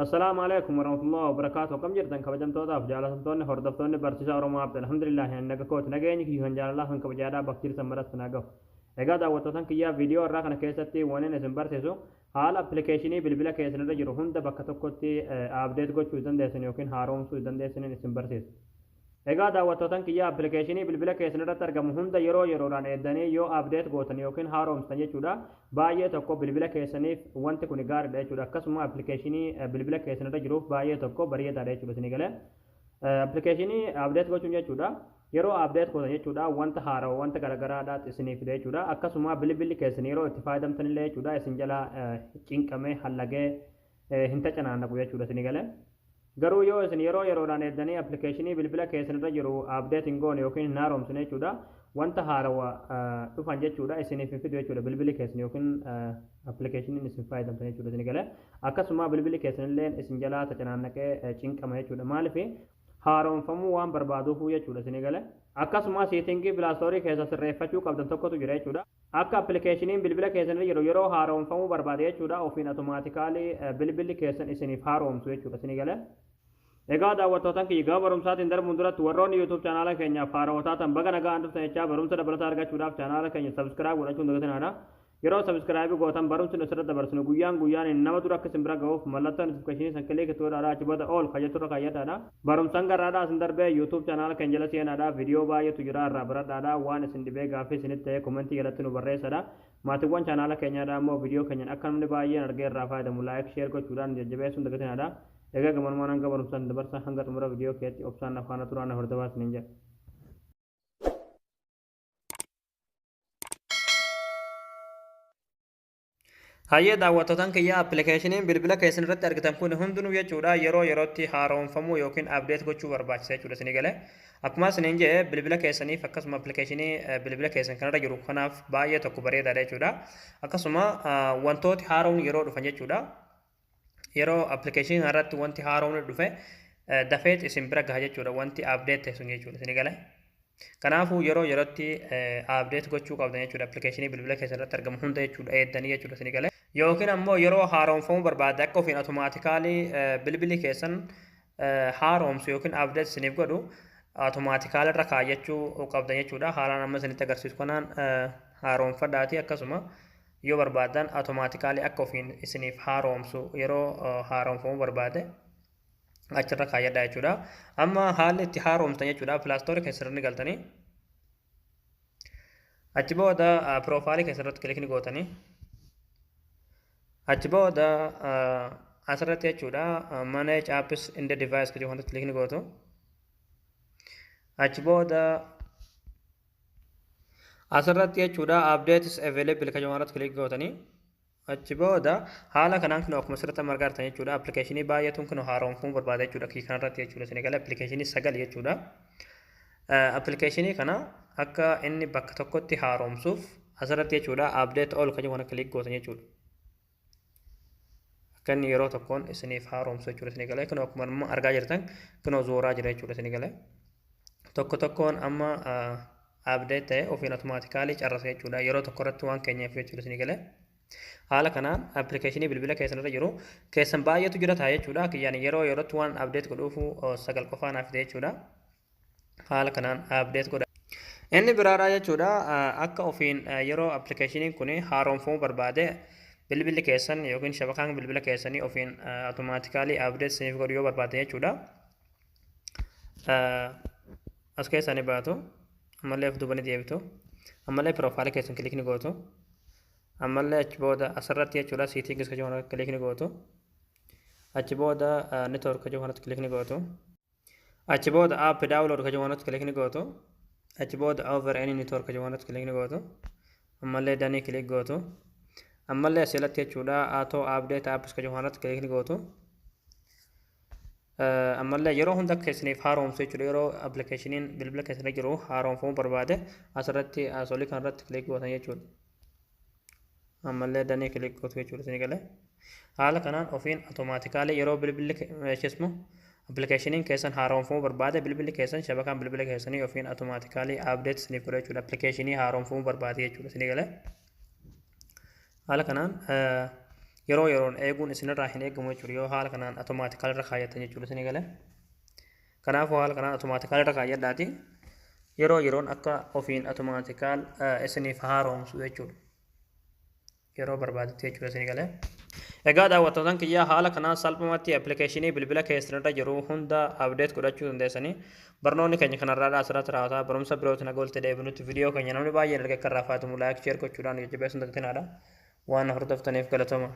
السلام عليكم ورحمة الله وبركاته كم جرتن كبجم تودا فجالة سمتون هردفتون برتشا ورما عبد الحمد لله إنك كوت نجاني كي هنجار الله هنك بجارا بكتير سمرت ناقو إجا دا وتوتن كيا فيديو راكنا كيستي وانا نسمبر تيسو حال أبليكيشني بالبلا كيسن رجرو هندا بكتو كوتي أبديت كوت شوزن ديسن يوكين هاروم شوزن ديسن نسمبر تيسو Egaa daawwattoota kiyya appilikeeshinii bilbila keessan irratti argamu hunda yeroo yeroodhaan eeddanii yoo abdeet gootan yookiin haaromsan jechuudha baay'ee tokko bilbila keessaniif wanti kun gaariidha jechuudha akkasuma appilikeeshinii bilbila keessan irra jiruuf baay'ee tokko bareedaadha jechuudha isinii galee appilikeeshinii abdeet gochuun jechuudha yeroo abdeet gootan jechuudha wanta haarawa wanta garagaraadhaat isiniif fida jechuudha akkasuma bilbilli keessan yeroo itti fayyadamtanillee jechuudha isin jala cinqamee hallagee hin tacanaannaqu jechuudha isinii galee garuu yoo isin yeroo yeroodhaan eeddanii appilikeeshinii bilbila keessan irra jiru abdeetiin goone yookiin hin haaromsine jechuudha wanta haarawa dhufan jechuudha isiniif hin fidu jechuudha bilbili keessan yookiin appilikeeshiniin isin fayyadamtan jechuudha isin galee akkasuma bilbili keessan illee isin jalaa tacanaannaqee cinqama jechuudha maaliif haaromfamuu waan barbaaduufu jechuudha isin galee akkasuma siitingii pilaastoorii keessa sirreeffachuu qabdan tokkotu jira jechuudha akka appilikeeshiniin bilbila keessan irra jiru yeroo haaromfamuu barbaade jechuudha ofiin automaatikaalii bilbilli keessan isiniif haaromsu jechuudha isin galee Egaa daawwattootaan kiyya gaafa barumsaatiin darbuun duratti warroonni YouTube chaanaala keenyaaf haarawwataa tan baga nagaan dhuftan jechaa barumsa dabalataa argachuudhaaf chaanaala keenya sabskiraayib godhachuun dagatinaadha. Yeroo sabskiraayibii gootan barumsi nu sirratti dabarsinu guyyaan nama dura akka isin bira ga'uuf mallattoo notifikashinii san kilik itti godhaadha achi booda ol kayyatturra kayyataadha. Barumsaan garraadhaa isin darbee YouTube chaanaala keenya jala seenaadha viidiyoo baay'eetu jira irraa biradhaadha waan isin dhibee gaaffii isinitti ta'e komentii jalatti nu barreessadha. Maatiiwwan chaanaala keenyaadha immoo viidiyoo keenyan akka namni baay'een argee irraa fayyadamu laayik sheer gochuudhaan jajjabeessuun dagatinaadha. Egaa gamarmaan hanga barumsaan dabarsa hanga xumura viidiyoo keetti obsaan afaan turaan hordofaa isiniin jedha. Hayyee daawwattootaan kiyya appilikeeshiniin bilbila keessan irratti argitan kun hundinuu jechuudha yeroo yerootti haaromfamuu yookiin abdeet gochuu barbaachisa jechuudha isinii galee akkuma isiniin jedhe bilbila keessaniif akkasuma appilikeeshinii bilbila keessan kanarra jiru kanaaf baay'ee tokko bareedaadha jechuudha akkasuma wantooti haaroon yeroo dhufan jechuudha. Yeroo appilikeeshinii irratti wanti haaroon dhufe dafeet isin bira gaha jechuudha wanti abdeet ta'e sun jechuudha isin galee kanaafuu yeroo yerootti abdeet gochuu qabdan jechuudha appilikeeshinii bilbila keessan irratti argamu hunda jechuudha eeddanii jechuudha isin galee yookiin ammoo yeroo haaromfamuu barbaadde akka ofiin automaatikaalii bilbilli keessan haaromsu yookiin abdeet isiniif godhu automaatikaalii irra kaayyachuu qabdan jechuudha haalaan amma isinitti agarsiisu kanaan haaromfadhaati akkasuma yoo barbaadan automaatikaalii akka ofiin isiniif haaromsu yeroo haaromfamuu barbaade achirra kaayyadha jechuudha. Amma haalli itti haaromsan jechuudha pilaastoorii keessatti galtanii achi booda piroofaayilii keessatti kilikni gootanii achi booda asirratti jechuudha manage apps in the device kan jedhu kilikni gootu achi booda asirratti jechuudha update is available kan jedhu kilik gootanii achi booda haala kanaan kun akkuma sirriitti margaa jirtan jechuudha appilikeeshinii baay'eetuun kun haaromfamuu barbaada jechuudha kii kanarratti jechuudha isin eegale appilikeeshinii 9 jechuudha appilikeeshinii kana akka inni bakka tokkotti haaromsuuf asirratti jechuudha update all kan jedhu kilik gootan jechuudha akka inni yeroo tokkoon isiniif haaromsu jechuudha isin eegale kun akkuma argaa jirtan kun zooraa jira jechuudha isin eegale tokko tokkoon amma update ta'e ofiin automaatikaalii carrasa jechuudha yeroo tokko irratti waan keenyaaf jechuudha isin galee haala kanaan appilikeeshinii bilbila keessan irra jiru keessan baay'eetu jira ta'a jechuudha kiyyaan yeroo yerootti waan update godhuufu 9 qofaa naaf ta'e jechuudha haala kanaan update godha inni biraadha jechuudha akka ofiin yeroo appilikeeshiniin kun haaromfamuu barbaade bilbilli keessan yookiin shabakaan bilbila keessanii ofiin automaatikaalii update isiniif godhu yoo barbaade jechuudha as keessanii baatu ammallee of duubanii deebitu ammallee piroofaayilii keessan kilikni gootu ammallee achi booda asirratti jechuudha siitingis kan jedhu kilikni gootu achi booda network kan jedhu kilikni gootu achi booda app download kan jedhu kilikni gootu achi booda over any network kan jedhu kilikni gootu ammallee danii kilik gootu ammallee asirratti jechuudha auto update apps kan jedhu kilikni gootu ammallee yeroo hunda keessaniif haaromsu jechuudha yeroo appilikeeshiniin bilbila keessan jiru haaromfamuu barbaade asirratti asolii kanarratti kilik gootan jechuudha ammallee danii kilik gootu jechuudha isin galee haala kanaan ofiin automaatikaalii yeroo bilbilli keessumaa appilikeeshiniin keessan haaromfamuu barbaade bilbilli keessan shabakaan bilbila keessanii ofiin automaatikaalii update isiniif godha jechuudha appilikeeshinii haaromfamuu barbaade jechuudha isin galee haala kanaan yeroon eeguun isinirraa hin eegamu jechuudha yoo haala kanaan automaatikal irra kaayattan jechuudha isin galee. Kanaafuu haala kanaan automaatikal irra kaayadhaati yeroon akka ofiin automaatikal isiniif haaromsu jechuudha. Yeroo barbaadetti jechuudha isin galee. Egaa daawwattootaan kiyyaa haala kanaan salphumatti appilikeeshinii bilbila keessanirra jiru hunda abdeet godhachuu dandeessanii barnoonni keenya kanarraa asirratti raawwataa barumsa birootiin agooltee deebinutti viidiyoo keenya namni baay'een erga akka irraa faatumu laayik sheer gochuudhaan jajjabeessuun tattinaadha waan hordoftaniif galatoomaa.